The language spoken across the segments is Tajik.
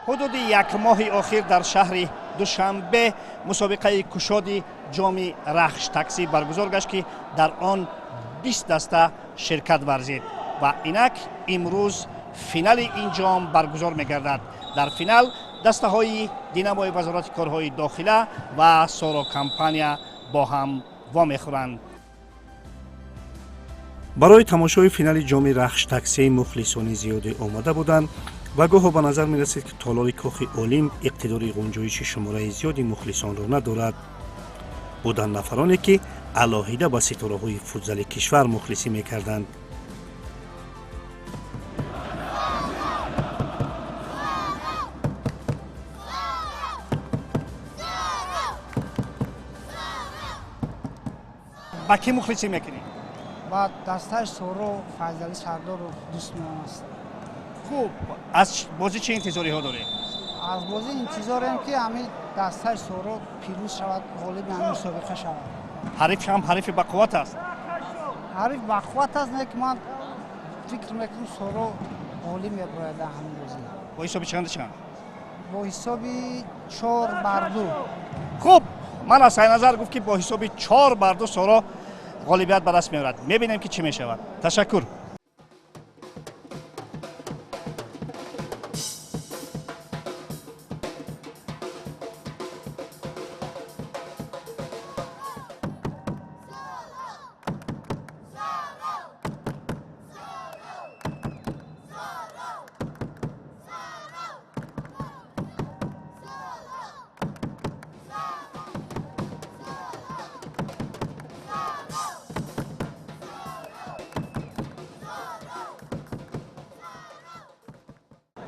حدود یک ماه اخیر در شهر دوشنبه مسابقه کشاد جام رخش تاکسی برگزار گشت که در آن 20 دسته شرکت ورزید و اینک امروز فینال این جام برگزار می‌گردد. در فینال دسته های دیناموی وزارت کارهای داخله و سورو کمپانیا با هم وا می‌خورند. برای تماشای فینال جام رخش تاکسی مخلصان زیادی آمده بودند و گاه به نظر می رسید که تالار کاخ اولیم اقتدار گنجایش شماره زیادی مخلصان را ندارد. بودند نفرانی که علاهیده به ستاره های فوتبال کشور مخلصی می کردند. با کی مخلصی میکنی؟ با دسته سورو فضلی سردار رو دوست می‌دارم. خوب، از بازی چه انتظاری ها داری؟ از بازی انتظارم که همین دسته سورو پیروز شود، غالب همین مسابقه شود. حریف هم حریف با قوت است. حریف با قوت است، نه که من فکر میکنم سورو غالب میبرد همین بازی. با حساب چند؟ با حساب 4-2. خوب، من از نظر گفت که با حساب 4-2 سورو غالبیت به دست میارد. میبینیم که چی میشود. تشکر.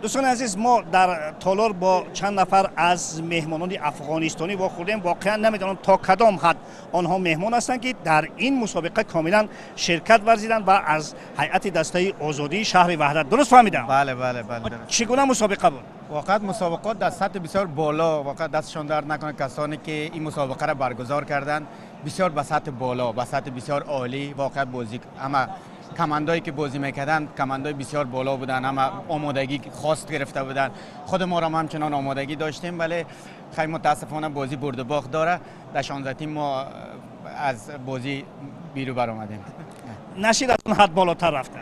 دوستان عزیز، ما در تالار با چند نفر از مهمانان افغانستانی واخوردیم. واقعا نمیدونم تا کدام حد آنها مهمان هستند که در این مسابقه کاملا شرکت ورزیدند و از هیئت دسته آزادی شهر وحدت. درست فهمیدم؟ بله. چگونه مسابقه بود؟ واقعا مسابقات در سطح بسیار بالا، واقعا دستشان درد نکنه کسانی که این مسابقه را برگزار کردند. بسیار به سطح بالا، به سطح بسیار عالی. واقعا بازی اما کماندایی که بازی میکردن کماندای بسیار بالا بودن، اما آمادگی خاص گرفته بودن. خود ما را همچنان آمادگی داشتیم، ولی خیلی متاسفانه بازی برد و باخت داره. در 16 تیم ما از بازی بیرو برآمدیم. نشید از اون حد بالاتر رفتن.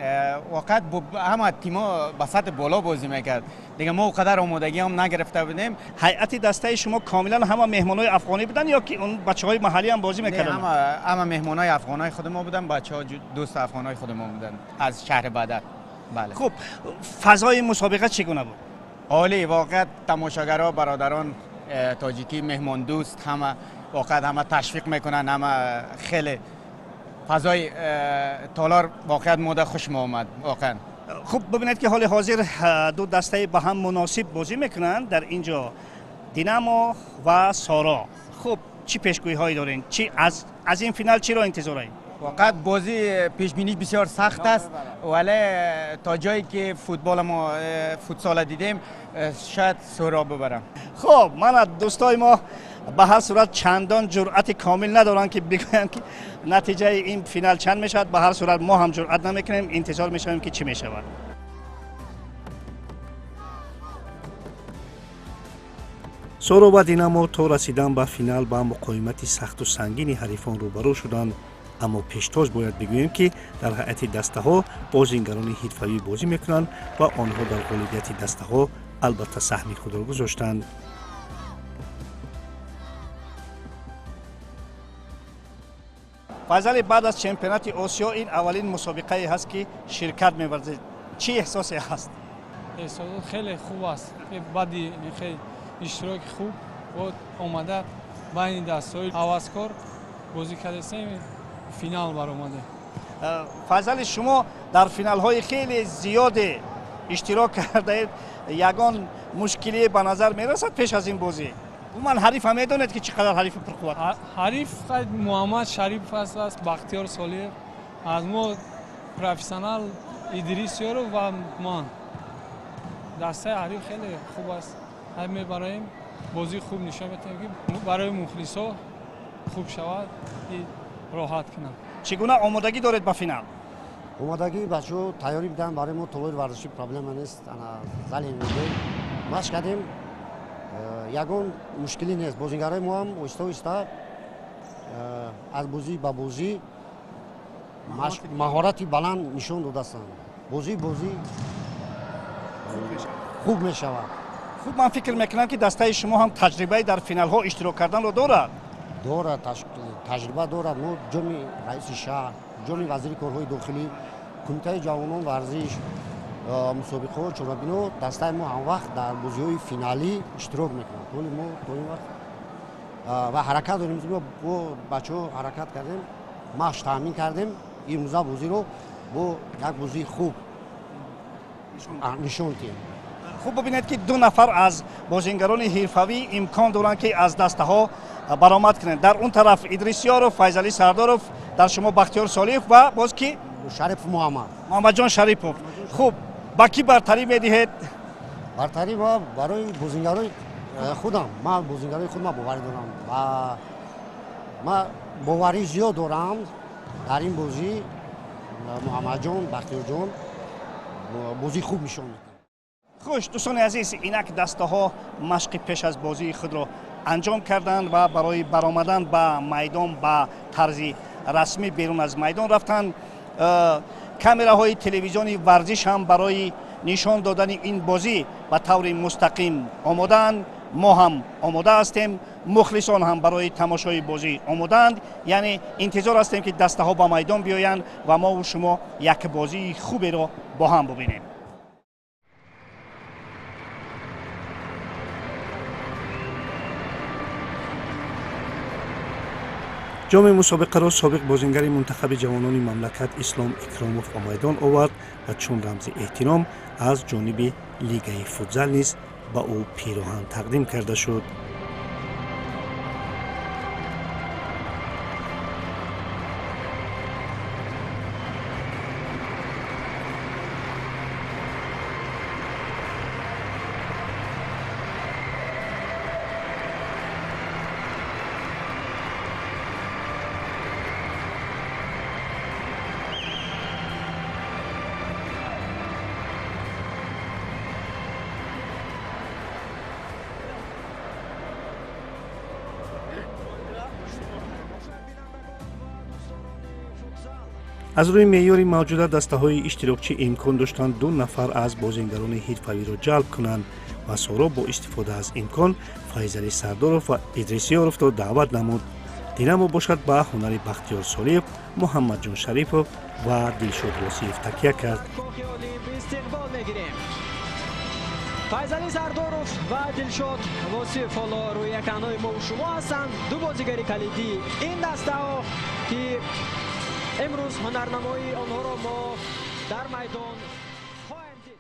واقعا همه تیم‌ها به سطح بالا بازی میکرد. دیگه ما اونقدر آمادگی هم نگرفته بودیم. هیئت دسته شما کاملا همه مهمانای افغانی بودن یا که اون بچهای محلی هم بازی میکردن؟ همه مهمانای افغانای خود ما بودن، بچه‌ها دوست افغانای خود ما بودن از شهر بدر. بله. خب، فضای مسابقه چگونه بود؟ عالی. واقعا تماشاگرها برادران تاجیکی مهمان دوست همه واقعا همه تشویق میکنن، همه خیلی فضای تالار واقعا مود خوش آمد واقعا. خب ببینید که حال حاضر دو دسته با هم مناسب بازی میکنن در اینجا، دینامو و سارا. خب چی پیشگویی هایی دارین؟ چی از این فینال چی را انتظار دارین؟ واقعا بازی پیش بینی بسیار سخت است، ولی تا جایی که فوتبال ما فوتسال دیدیم شاید سورا ببرم. خب من از دوستای ما به هر صورت چندان جرأت کامل ندارن که بگویند که نتیجه این فینال چند میشود. به هر صورت ما هم جرأت نمیکنیم، انتظار میشویم که چی میشود. سورو و دینامو تا رسیدن به فینال با مقاومت سخت و سنگین حریفان روبرو شدند، اما پیشتاز باید بگوییم که در هیئت دسته ها بازیگران حرفه‌ای بازی میکنند و آنها در غالبیت دسته ها البته سهم خود را گذاشتند. فضل، بعد از چمپیونات آسیا این اولین مسابقه هست که شرکت می‌ورزید. چی احساسی هست؟ احساس خیلی خوب است. بعدی خیلی اشتراک خوب بود اومده بین دسته‌های هواسکار بازی کردیم، فینال برآمده. فضل، شما در فینال های خیلی زیاد اشتراک کردید. یگان مشکلی به نظر میرسد پیش از این بازی؟ من حریف هم میدونید که چقدر حریف پرقوت؟ حریف محمد شریف است، بختیار صالح، از ما پروفسیونال ادریس یارو و من. دسته حریف خیلی خوب است. همه برای بازی خوب نشان میدیم که برای مخلصا خوب شود، راحت کنم. چگونه آمادگی دارید با فینال؟ آمادگی بچه‌ها تیاری بدن برای ما. تالار ورزشی پرابلم نیست. انا زل میده машқ кардем. Ягон мушкилӣ нест. Бозингарои мо ҳам оҳиста-оҳиста аз бозӣ ба бозӣ маҳорати баланд нишон додастанд. Бозӣ хуб мешавад. хуб ман фикр мекунам ки дастаи шумо ҳам таҷрибаи дар финалҳо иштирок карданро дорад. дорад, таҷриба дорад. Мо ҷоми раиси шаҳр, ҷоми вазири корҳои дохилӣ, кумитаи ҷавонон варзиш, мусобиқаҳо чорабино, дастаи мо ҳамвақт дар бозиҳои финалӣ иштирок мекунад. Вале мо то ин вақт ва ҳаракат дорем. Бо бачаҳо ҳаракат кардем, машқ таъмин кардем. Имрӯза бозиро бо як бозии хуб нишон диҳем. хуб бубинед ки ду нафар аз бозингарони ҳирфавӣ имкон доранд ки аз дастаҳо баромад кунанд. дар он тараф Идрисиёров, Файзалӣ Сардоров, дар шумо Бахтиёр Солиев ва боз ки Шарипов Муҳаммад. Муҳаммадҷон Шарипов. хуб ба кӣ бартарӣ медиҳед? бартарӣ ва барои бозингарои худам, ман бозингарои худам боварӣ дорам ва ман боварӣ зиёд дорам дар ин бозӣ. Муҳаммадҷон, Бахтиёрҷон бозии хуб нишон медиҳанд. хуш дӯстони азиз, инак дастаҳо машқи пеш аз бозии худро анҷом карданд ва барои баромадан ба майдон ба тарзи расмӣ берун аз майдон рафтанд. камераҳои телевизиони варзиш ҳам барои нишон додани ин бозӣ ба таври мустақим омодаанд. мо ҳам омода ҳастем, мухлисон ҳам барои тамошои бозӣ омодаанд. яъне интизор ҳастем ки дастаҳо ба майдон биёянд ва мову шумо як бозии хуберо бо ҳам бубинем. ҷоми мусобиқаро собиқ бозингари мунтахаби ҷавонони мамлакат Ислом Икромов ба майдон овард ва чун рамзи эҳтиром аз ҷониби лигаи футзал низ ба ӯ пироҳан тақдим карда шуд. аз рӯи меъёри мавҷуда дастаҳои иштирокчӣ имкон доштанд ду нафар аз бозингарони ҳирфавиро ҷалб кунанд ва Соро бо истифода аз имкон Файзалӣ Сардоров ва Идрисиёровро даъват намуд. динамо бошад ба ҳунари Бахтиёр Солиев, Муҳаммадҷон Шарипов ва Дилшод Восиев такя кард. Файзалӣ Сардоров ва Дилшод Восиев ҳоло рӯяканои мо шумо ҳастанд. ду бозигари калидӣ ин дастаҳо ки امروز هنرنمایی آنها را ما در میدان خواهیم دید.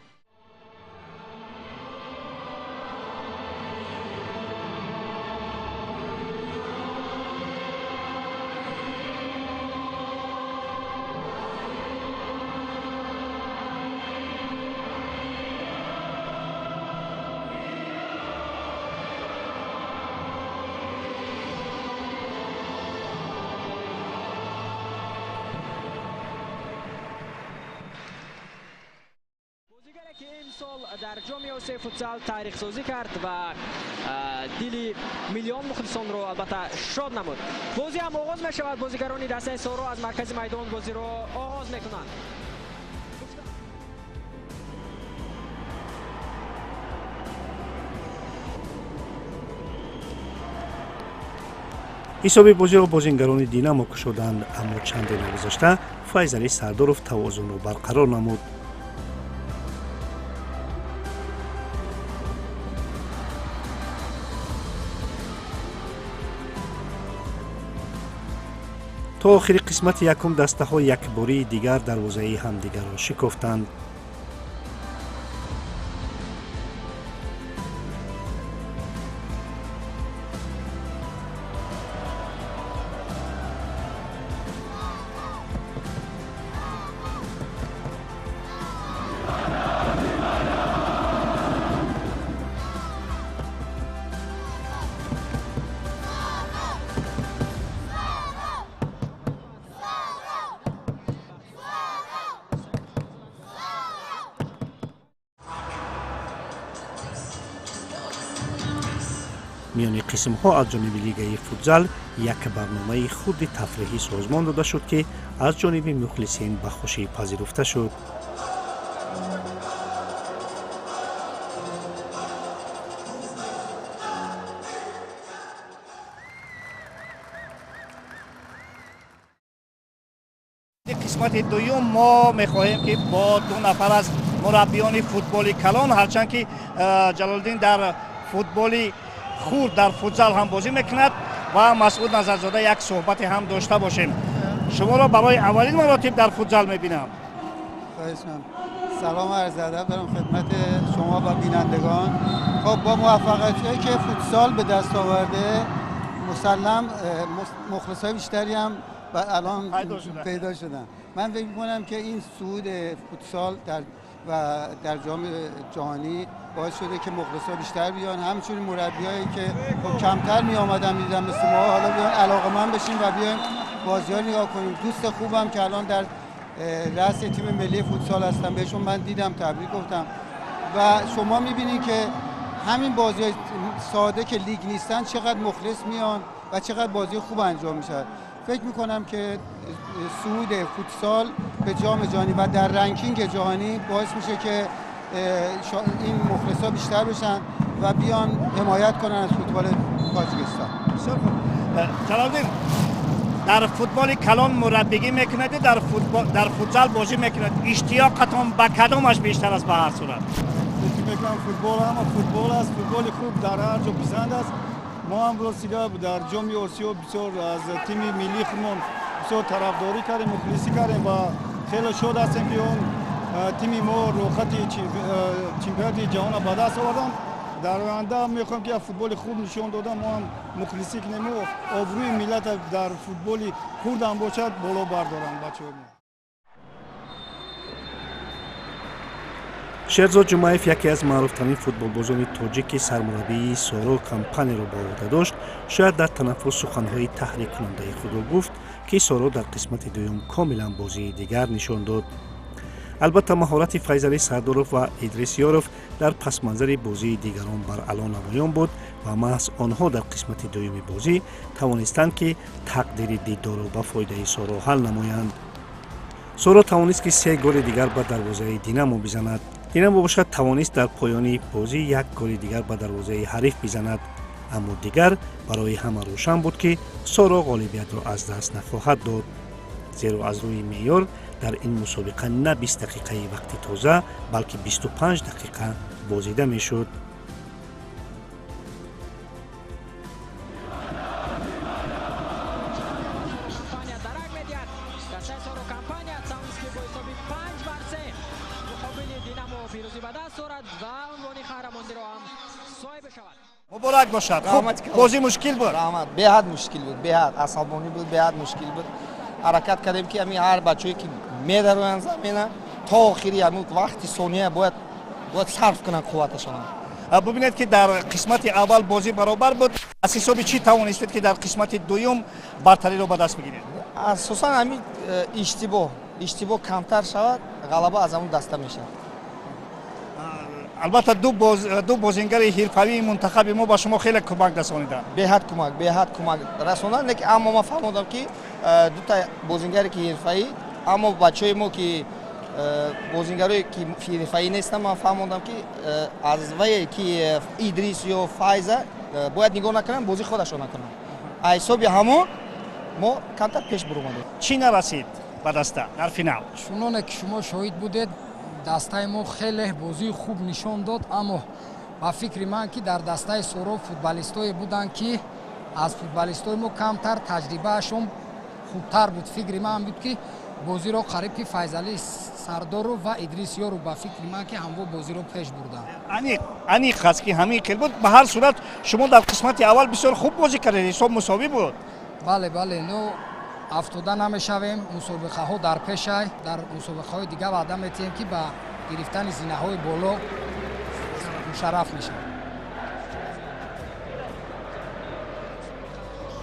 که امسال در جام آسیای فوتسال تاریخ سازی کرد و دلی میلیون مخلصان رو البته شاد نمود. بازی هم آغاز می شود. بازیگرانی دسته سارو از مرکز میدان بازی رو آغاز می کنند. ҳисоби бозиро бозингарони динамо кушоданд, аммо чанде нагузашта Файзалӣ Сардоров тавозунро барқарор намуд. то охири қисмати якум дастаҳо якбории дигар дарвозаи ҳамдигарро шикофтанд. میان قسم‌ها از جانب لیگ فوتزال یک برنامه خود تفریحی سازمان داده شد که از جانب مخلصین به خوشی پذیرفته شد. قسمت دوم ما می‌خواهیم که با دو نفر از مربیان فوتبال کلان، هرچند که جلال‌الدین در فوتبال خورد در فوتزال هم بازی میکند و مسعود نظرزاده یک صحبت هم داشته باشیم. شما را برای اولین مراتب در فوتزال میبینم. سلام عرض ادب دارم خدمت شما و بینندگان. خب با موفقیتی که فوتسال به دست آورده مسلم مخلصای بیشتری هم و الان پیدا شدن. من فکر می‌کنم که این صعود فوتسال در جام جهانی باعث شده که مخلصا بیشتر بیان، همچنین مربیایی که خب کمتر می آمدن می‌دیدن مثل ما حالا بیان علاقه‌مند بشیم و بیایم بازی‌ها نگاه کنیم. دوست خوبم که الان در رأس تیم ملی فوتسال هستم، بهشون من دیدم، تبریک گفتم و شما می‌بینید که همین بازی‌های ساده که لیگ نیستن چقدر مخلص میان و چقدر بازی خوب انجام میشه. فکر میکنم که صعود فوتسال به جام جهانی و در رنکینگ جهانی باعث میشه که این مخلصا بیشتر بشن و بیان حمایت کنن از فوتبال تاجیکستان. جلال‌الدین، در فوتبال کلان مربیگی میکند، در فوتزال بازی میکند، اشتیاقتون به کدامش بیشتر است به هر صورت؟ فکر میکنم فوتبال هم فوتبال است، فوتبال خوب در هر جا پسند است. ما هم راسیده در جام آسیا بسیار از تیم ملی خودمون بسیار طرفداری کردیم، مخلصی کردیم و خیلی شاد هستیم که اون تیم ما روخت چمپیونات جهان به دست آوردن. در آینده میخوام که فوتبال خوب نشون دادن، ما هم مخلصی کنیم و آبروی ملت در فوتبال خرد هم باشد بالا بردارن بچه‌ها. شهرزاد جمعیف یکی از معروفترین فوتبالبازان تاجیک سرمربی سارو کمپانی را به عهده داشت. شاید در تنفس سخنهای تحریک کننده خود را گفت که سارو در قسمت دوم کاملا بازی دیگر نشان داد. البته مهارت فیضعلی سرداروف و ادریسیاروف در پس منظر بازی دیگران بر علان نمایان بود و محض آنها در قسمت دوم بازی توانستند که تقدیر دیدار را به فایده سارو حل نمایند. سارو توانست که 3 گل دیگر به دروازه دینامو بزند. دینامو باشد توانست در پایان بازی 1 گل دیگر به دروازه حریف بزند، اما دیگر برای همه روشن بود که سارو غالبیت را از دست نخواهد داد، زیرا از روی معیار در این مسابقه نه 20 دقیقه وقت تازه بلکه 25 دقیقه بازیده میشد. مبارک باشد. خوب بازی مشکل بود. بهاد مشکل بود، بهاد عصبانی بود، بهاد مشکل بود. حرکت کردیم که همین هر بچه‌ای که میدروین زمینه تا آخری همون وقتی ثانیه باید صرف کنن قوتشون. ببینید که در قسمت اول بازی برابر بود. از حساب چی توانستید که در قسمت دوم برتری رو به دست بگیرید؟ اساسا همین اشتباه کمتر شود غلبه از همون دسته میشه. البته دو بازیگر حرفه‌ای منتخب ما با شما خیلی کمک رسانیدن. بهاد کمک رساندن، لیکن اما ما فهمیدم که دو تا بازیگری که حرفه‌ای اما بچه‌ای ما که بازیگرایی که حرفه‌ای نیستن، من فهمیدم که از وی که ادریس یا فایزه باید نگاه نکنن، بازی خودشون نکنن. حسابی همون ما کمتر پیش برآمدیم. چی نرسید به دسته در فینال؟ چنانه که شما شاهد بودید دسته ما خیلی بازی خوب نشان داد، اما با فکر من که در دسته سارو فوتبالیستایی بودند که از فوتبالیستای ما کمتر تجربهشون خوبتر بود. فکر من بود که بازی رو قریب که فیضعلی سردارو و ادریسیارو با فکر من که همو بازی رو پیش بردن. انیق است که همین خیلی بود. به هر صورت شما در قسمت اول بسیار خوب بازی کردید، حساب مساوی بود. بله نو افتاده نمیشویم، مسابقه ها در پیش در مسابقه های دیگه وعده میتیم که با گرفتن زینه های بالا مشرف میشیم.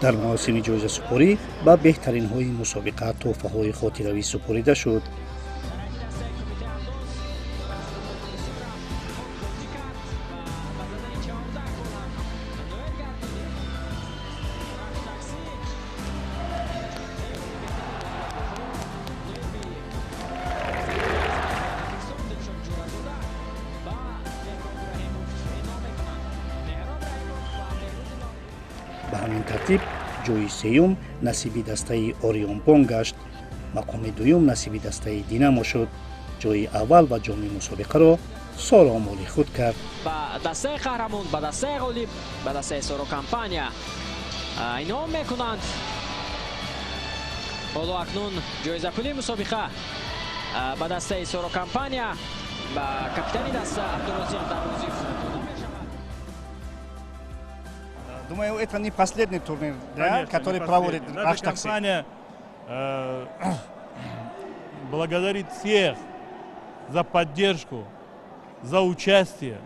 در مراسم جایزه سپاری با بهترین های مسابقه تحفه های خاطروی سپاریده شد. ҳамин тартиб ҷойи сеюм насиби дастаи Орионпон гашт. мақоми дуюм насиби дастаи Динамо шуд. ҷойи аввал ва ҷоми мусобиқаро Соро молӣ худ кард. ба дастаи қаҳрамон, ба дастаи ғолиб, ба дастаи Соро компания инъом мекунанд. ҳоло акнун ҷоизапули мусобиқа ба дастаи Соро компания ба капитани даста Абдурозиқ Дарозиев дода мешавад. Думаю, это не последний турнир, да, Конечно, который не проводит последний. Рахш Наша Такси. компания благодарит всех за поддержку, за участие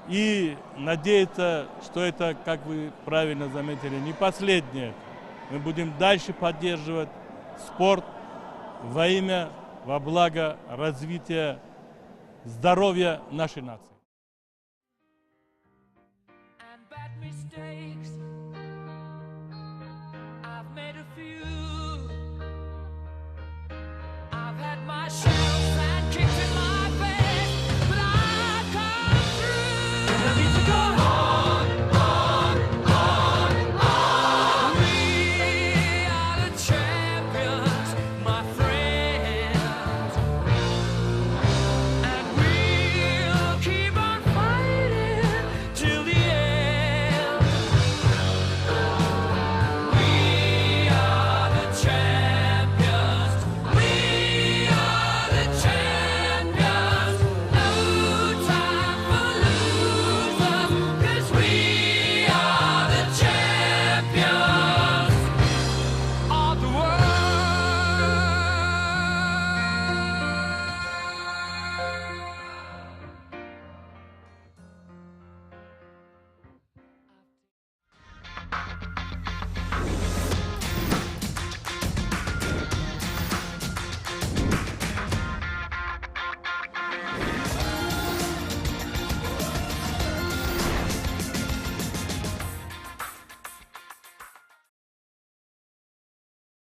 и надеется, что это, как вы правильно заметили, не последнее. Мы будем дальше поддерживать спорт во имя, во благо развития здоровья нашей нации.